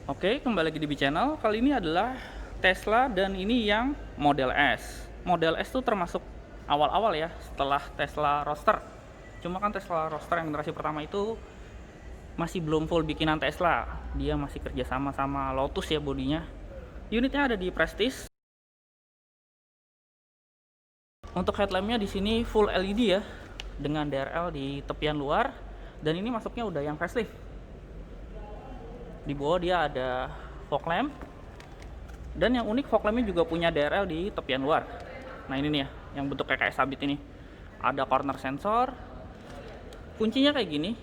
Oke, kembali lagi di B Channel. Kali ini adalah Tesla dan ini yang Model S. Model S tuh termasuk awal-awal ya, setelah Tesla Roadster. Cuma kan Tesla Roadster yang generasi pertama itu masih belum full bikinan Tesla. Dia masih kerjasama sama Lotus ya bodinya. Unitnya ada di Prestige. Untuk headlampnya di sini full LED ya, dengan DRL di tepian luar. Dan ini masuknya udah yang facelift. Di bawah dia ada fog lamp. Dan yang unik, fog lampnya juga punya DRL di tepian luar. Nah ini nih ya, yang bentuknya kayak sabit ini. Ada corner sensor. Kuncinya kayak gini.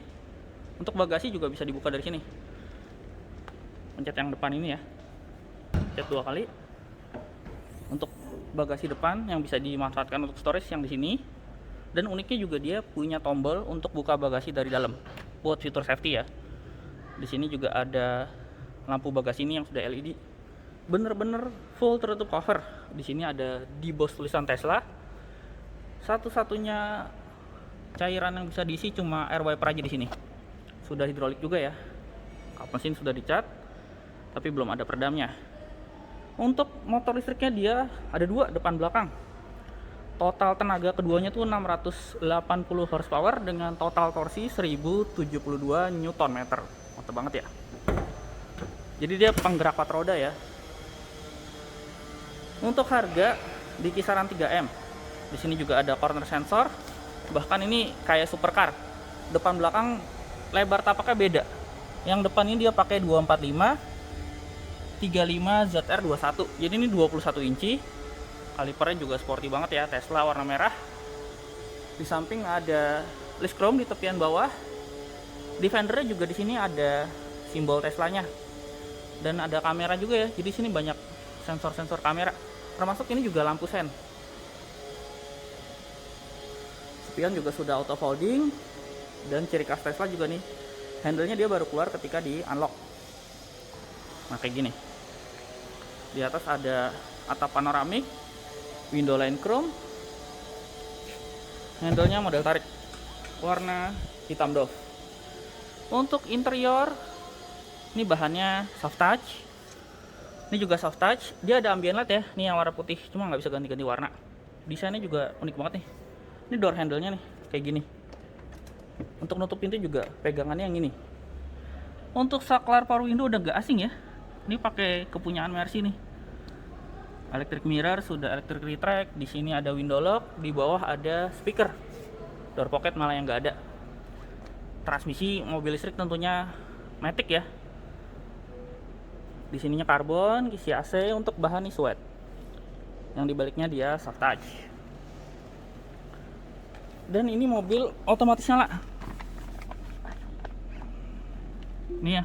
Untuk bagasi juga bisa dibuka dari sini. Pencet yang depan ini ya. Pencet 2 kali. Untuk bagasi depan yang bisa dimanfaatkan untuk storage yang di sini. Dan uniknya juga dia punya tombol untuk buka bagasi dari dalam. Buat fitur safety ya. Di sini juga ada lampu bagasi ini yang sudah LED. Bener-bener full tertutup cover. Di sini ada deboss tulisan Tesla. Satu-satunya cairan yang bisa diisi cuma air wiper aja di sini. Sudah hidrolik juga ya. Kap mesin sudah dicat, tapi belum ada peredamnya. Untuk motor listriknya dia ada dua, depan belakang. Total tenaga keduanya tuh 680 horsepower dengan total torsi 1072 Nm. Mantap banget ya. Jadi dia penggerak 4 roda ya. Untuk harga di kisaran 3M. Di sini juga ada corner sensor. Bahkan ini kayak supercar. Depan belakang lebar tapaknya beda. Yang depan ini dia pakai 245 35 ZR21. Jadi ini 21 inci. Kalipernya juga sporty banget ya, Tesla warna merah. Di samping ada list chrome di tepian bawah. Di fendernya juga di sini ada simbol Teslanya. Dan ada kamera juga ya. Jadi sini banyak sensor-sensor kamera. Termasuk ini juga lampu sen. Spion juga sudah auto folding. Dan ciri khas Tesla juga nih, handle-nya dia baru keluar ketika di unlock. Nah kayak gini. Di atas ada atap panoramik, window line chrome. Handle-nya model tarik, warna hitam doff. Untuk interior, ini bahannya soft touch. Ini juga soft touch. Dia ada ambient light ya. Ini yang warna putih, cuma nggak bisa ganti-ganti warna. Desainnya juga unik banget nih. Ini door handle-nya nih, kayak gini. Untuk nutup pintu juga pegangannya yang ini. Untuk saklar power window udah gak asing ya. Ini pakai kepunyaan Mercy nih. Electric mirror sudah electric retract. Di sini ada window lock. Di bawah ada speaker. Door pocket malah yang nggak ada. Transmisi mobil listrik tentunya matic ya. Di sininya karbon, kisi AC. Untuk bahan nih sweat. Yang dibaliknya dia soft touch. Dan ini mobil otomatis nyala. Ini ya.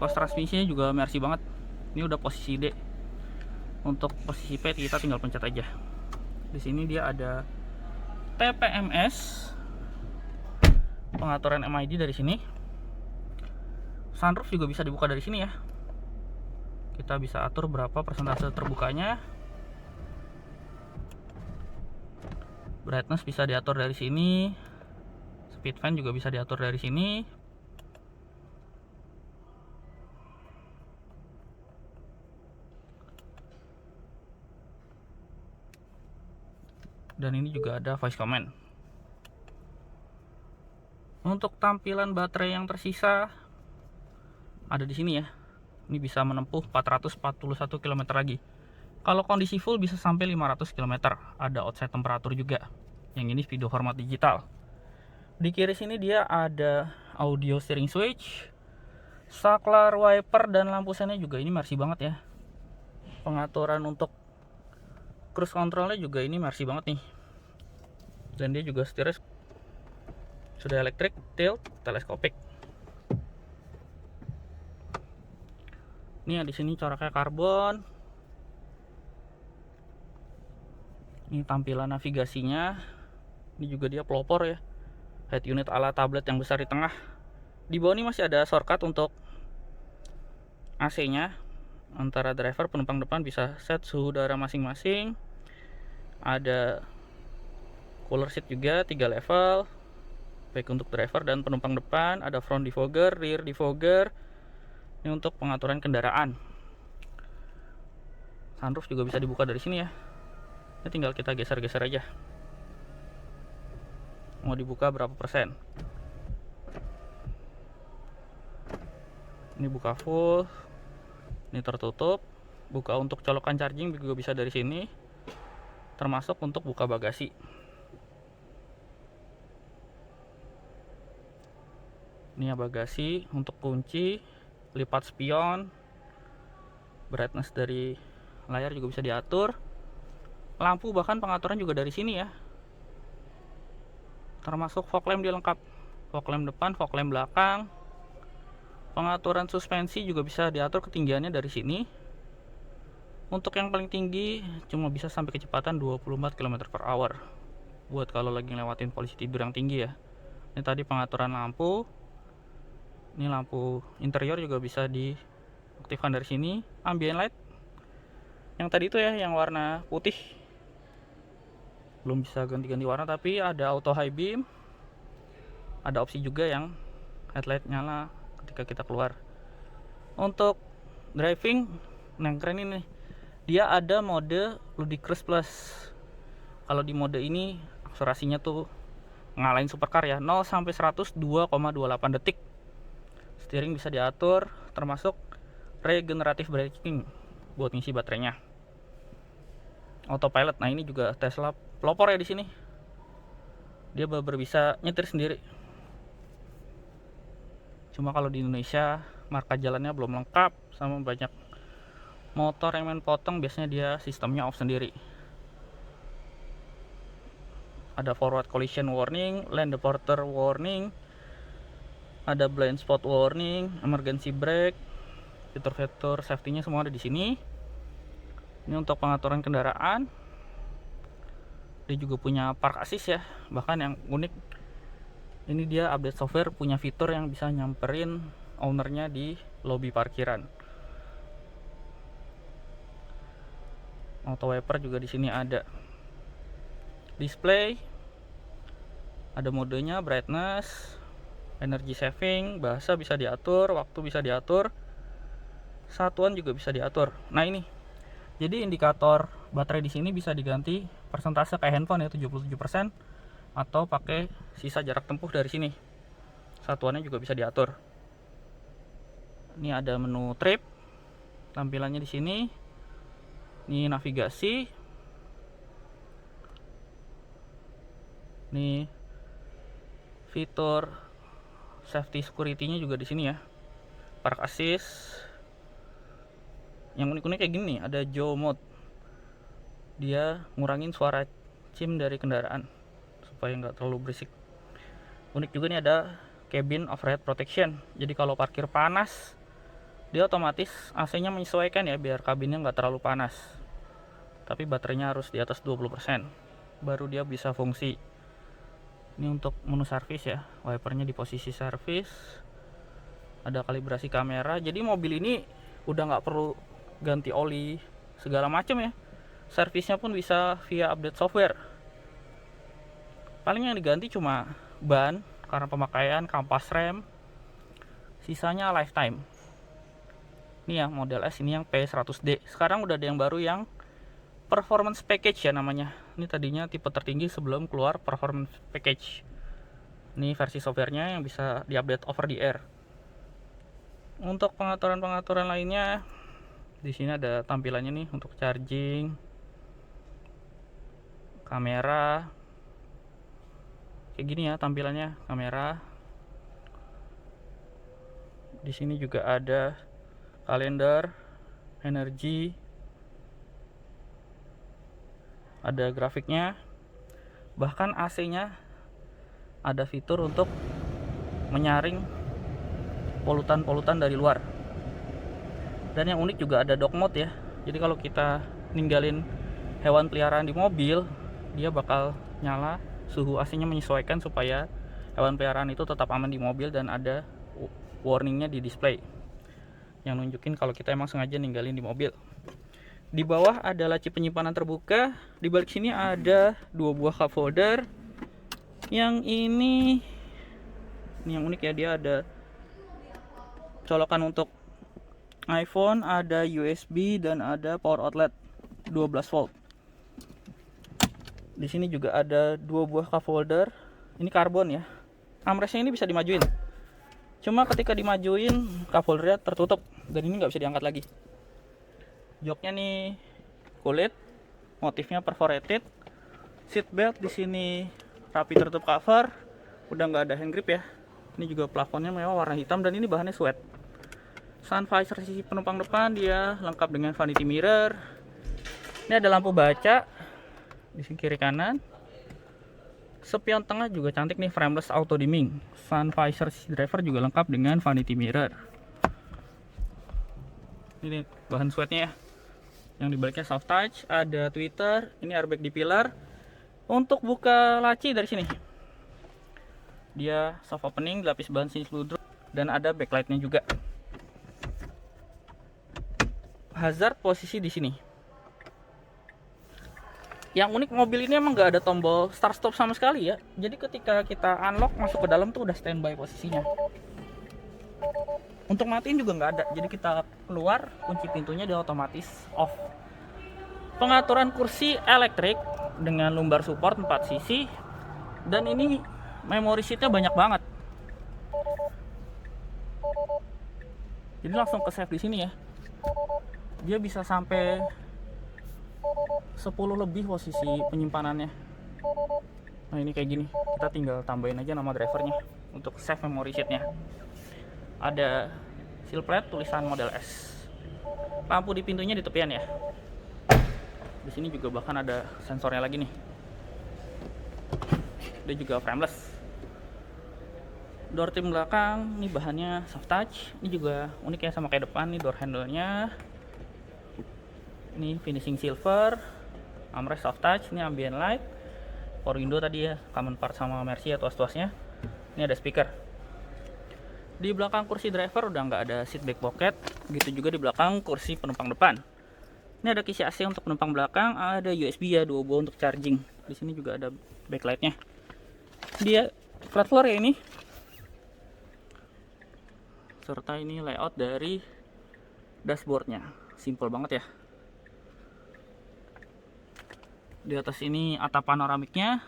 Tos transmisinya juga Mercy banget. Ini udah posisi D. Untuk posisi P kita tinggal pencet aja. Di sini dia ada TPMS. Pengaturan MID dari sini. Sunroof juga bisa dibuka dari sini ya. Kita bisa atur berapa persentase terbukanya. Brightness bisa diatur dari sini. Speed fan juga bisa diatur dari sini. Dan ini juga ada voice command. Untuk tampilan baterai yang tersisa ada di sini ya. Ini bisa menempuh 441 km lagi. Kalau kondisi full bisa sampai 500 km. Ada outside temperatur juga. Yang ini video format digital. Di kiri sini dia ada audio steering switch, saklar wiper dan lampu sennya juga ini Mercy banget ya. Pengaturan untuk cruise controlnya juga ini Mercy banget nih. Dan dia juga setirnya sudah elektrik, tilt, teleskopik. Ini di sini coraknya karbon. Ini tampilan navigasinya. Ini juga dia pelopor ya. Head unit ala tablet yang besar di tengah. Di bawah ini masih ada shortcut untuk AC-nya. Antara driver penumpang depan bisa set suhu udara masing-masing. Ada cooler seat juga 3 level. baik untuk driver dan penumpang depan. Ada front defogger, rear defogger. Ini untuk pengaturan kendaraan. Sunroof juga bisa dibuka dari sini ya. Ini tinggal kita geser-geser aja. Mau dibuka berapa persen? Ini buka full. Ini tertutup. Buka untuk colokan charging juga bisa dari sini. Termasuk untuk buka bagasi. Ini ya bagasi, untuk kunci, lipat spion, brightness dari layar juga bisa diatur. Lampu bahkan pengaturan juga dari sini ya. Termasuk fog lamp dia lengkap. Fog lamp depan, fog lamp belakang. Pengaturan suspensi juga bisa diatur ketinggiannya dari sini. Untuk yang paling tinggi cuma bisa sampai kecepatan 24 km/h. Buat kalau lagi ngelewatin polisi tidur yang tinggi ya. Ini tadi pengaturan lampu. Ini lampu interior juga bisa diaktifkan dari sini. Ambient light yang tadi itu ya, yang warna putih, belum bisa ganti-ganti warna, tapi ada auto high beam. Ada opsi juga yang headlight nyala ketika kita keluar. Untuk driving, yang keren ini, dia ada mode Ludicrous Plus. Kalau di mode ini akselerasinya tuh ngalahin supercar ya, 0 sampai 100 2,28 detik. Steering bisa diatur, termasuk regenerative braking buat ngisi baterainya. Autopilot, nah ini juga Tesla pelopor ya di sini. Dia bener bisa nyetir sendiri. Cuma kalau di Indonesia marka jalannya belum lengkap, sama banyak motor yang main potong, biasanya dia sistemnya off sendiri. Ada forward collision warning, lane departure warning, ada blind spot warning, emergency brake, fitur-fitur safety-nya semua ada di sini. Ini untuk pengaturan kendaraan. Dia juga punya park assist ya. Bahkan yang unik, ini dia update software punya fitur yang bisa nyamperin ownernya di lobi parkiran. Auto wiper juga di sini ada. Display, ada modenya, brightness, energy saving, bahasa bisa diatur, waktu bisa diatur, satuan juga bisa diatur. Nah ini, jadi indikator baterai di sini bisa diganti persentase kayak handphone ya, 77%, atau pakai sisa jarak tempuh dari sini. Satuannya juga bisa diatur. Ini ada menu trip, tampilannya di sini. Ini navigasi. Ini fitur safety security-nya juga di sini ya. Park assist. Yang unik-unik kayak gini nih, ada Joe mode. Dia ngurangin suara cim dari kendaraan supaya nggak terlalu berisik. Unik juga nih ada cabin overhead protection. Jadi kalau parkir panas, dia otomatis AC-nya menyesuaikan ya biar kabinnya nggak terlalu panas. Tapi baterainya harus di atas 20%, baru dia bisa fungsi. Ini untuk menu servis ya, wipernya di posisi servis. Ada kalibrasi kamera. Jadi mobil ini udah nggak perlu ganti oli segala macam ya. Servisnya pun bisa via update software. Paling yang diganti cuma ban karena pemakaian, kampas rem, sisanya lifetime. Ini ya model S, ini yang P100D. Sekarang udah ada yang baru yang performance package ya namanya. Ini tadinya tipe tertinggi sebelum keluar performance package. Ini versi softwarenya yang bisa diupdate over the air. Untuk pengaturan-pengaturan lainnya, di sini ada tampilannya nih untuk charging, kamera. Kayak gini ya tampilannya kamera. Di sini juga ada kalender, energi, ada grafiknya, bahkan AC-nya ada fitur untuk menyaring polutan-polutan dari luar. Dan yang unik juga ada dog mode ya. Jadi kalau kita ninggalin hewan peliharaan di mobil, dia bakal nyala, suhu AC-nya menyesuaikan supaya hewan peliharaan itu tetap aman di mobil, dan ada warningnya di display yang nunjukin kalau kita emang sengaja ninggalin di mobil. Di bawah ada laci penyimpanan terbuka. Di balik sini ada 2 buah cup holder. Yang ini Ini yang unik ya, dia ada colokan untuk iPhone, ada USB dan ada power outlet 12 volt. Di sini juga ada 2 buah cup holder. Ini karbon ya. Armrestnya ini bisa dimajuin. Cuma ketika dimajuin cup holdernya tertutup dan ini nggak bisa diangkat lagi. Joknya nih kulit, motifnya perforated. Seat belt di sini rapi tertutup cover. Udah nggak ada hand grip ya. Ini juga plafonnya mewah warna hitam dan ini bahannya suede. Sun visor sisi penumpang depan dia lengkap dengan vanity mirror. Ini ada lampu baca di sini kiri kanan. Spion tengah juga cantik nih, frameless auto dimming. Sun visor sisi driver juga lengkap dengan vanity mirror. Ini bahan suede-nya ya. Yang dibaliknya soft touch, ada tweeter, ini airbag di pilar. Untuk buka laci dari sini. Dia soft opening, lapis bahan sini ludruk dan ada backlightnya juga. Hazard posisi di sini. Yang unik mobil ini emang nggak ada tombol start stop sama sekali ya. Jadi ketika kita unlock masuk ke dalam tuh udah standby posisinya. Untuk matiin juga nggak ada. Jadi kita keluar, kunci pintunya dia otomatis off. Pengaturan kursi elektrik dengan lumbar support 4 sisi. Dan ini memory seatnya banyak banget. Jadi langsung ke save di sini ya. Dia bisa sampai 10 lebih posisi penyimpanannya. Nah ini kayak gini. Kita tinggal tambahin aja nama drivernya untuk save memory seatnya. Ada seal plate tulisan model S. Lampu di pintunya di tepian ya. Di sini juga bahkan ada sensornya lagi nih. Dia juga frameless. Door trim belakang, ini bahannya soft touch. Ini juga unik ya sama kayak depan nih door handle-nya. Ini finishing silver. Armrest soft touch, ini ambient light. Power window tadi ya, common part sama Mercy atau tuas-tuasnya. Ini ada speaker. Di belakang kursi driver udah nggak ada seat back pocket. Begitu juga di belakang kursi penumpang depan. Ini ada kisi AC untuk penumpang belakang, ada USB ya 2 buah untuk charging. Di sini juga ada backlightnya. Dia flat floor ya ini. Serta ini layout dari dashboardnya, simple banget ya. Di atas ini atap panoramiknya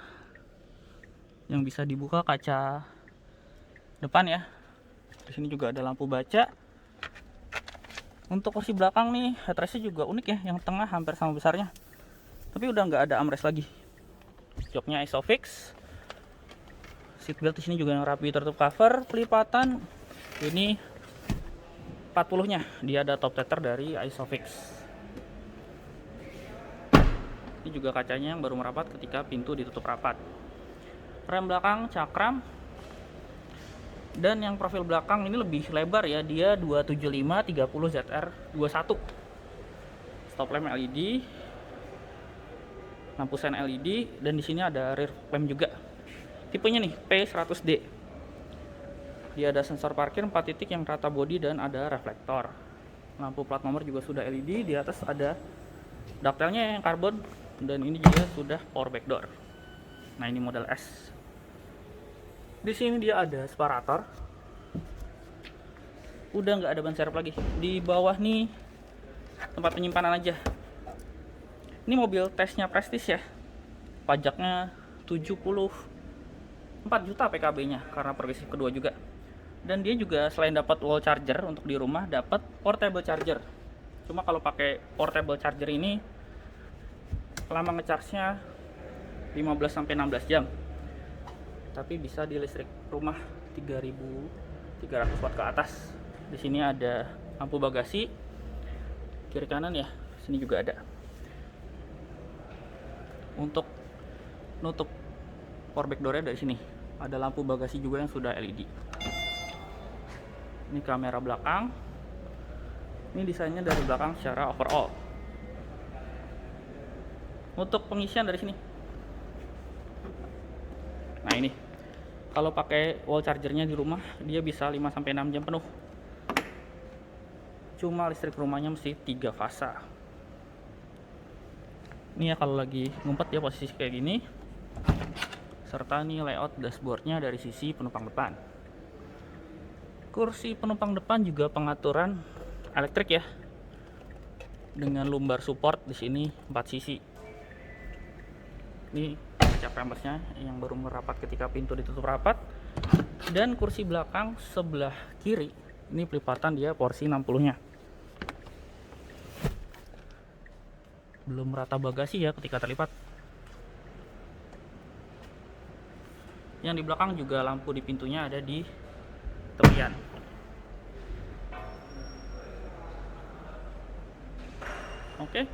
yang bisa dibuka kaca depan ya. Di sini juga ada lampu baca. Untuk kursi belakang nih headrestnya juga unik ya, yang tengah hampir sama besarnya, tapi udah nggak ada armrest lagi. Joknya Isofix. Seatbelt di sini juga yang rapi tertutup cover, pelipatan. Ini 40-nya, dia ada top tether dari Isofix. Ini juga kacanya yang baru merapat ketika pintu ditutup rapat. Rem belakang cakram. Dan yang profil belakang ini lebih lebar ya, dia 275 30 ZR 21. Stop lamp LED. Lampu sen LED dan di sini ada rear lamp juga. Tipenya nih P100D. Dia ada sensor parkir 4 titik yang rata bodi dan ada reflektor. Lampu plat nomor juga sudah LED. Di atas ada ductile-nya yang karbon dan ini juga sudah power back door. Nah ini model S. Di sini dia ada separator. Udah nggak ada ban serep lagi. Di bawah nih tempat penyimpanan aja. Ini mobil tesnya Prestige ya. Pajaknya 74 juta PKB-nya karena progresif kedua juga. Dan dia juga selain dapat wall charger untuk di rumah, dapat portable charger. Cuma kalau pakai portable charger ini lama ngecharge-nya 15 sampai 16 jam. Tapi bisa di listrik rumah 3300 watt ke atas. Di sini ada lampu bagasi kiri kanan ya. Sini juga ada. Untuk nutup power back door-nya dari sini. Ada lampu bagasi juga yang sudah LED. Ini kamera belakang. Ini desainnya dari belakang secara overall. Untuk pengisian dari sini. Nah ini. Kalau pakai wall chargernya di rumah, dia bisa 5 sampai 6 jam penuh. Cuma listrik rumahnya mesti 3 fasa. Ini ya kalau lagi ngumpet ya posisi kayak gini. Serta nih layout dashboardnya dari sisi penumpang depan. Kursi penumpang depan juga pengaturan elektrik ya, dengan lumbar support di sini 4 sisi. Ini kaca pampersnya yang baru merapat ketika pintu ditutup rapat. Dan kursi belakang sebelah kiri ini pelipatan dia porsi 60-nya. Belum rata bagasi ya ketika terlipat. Yang di belakang juga lampu di pintunya ada di tepian. Oke,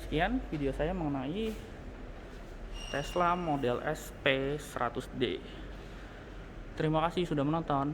sekian video saya mengenai Tesla Model S P100D. Terima kasih sudah menonton.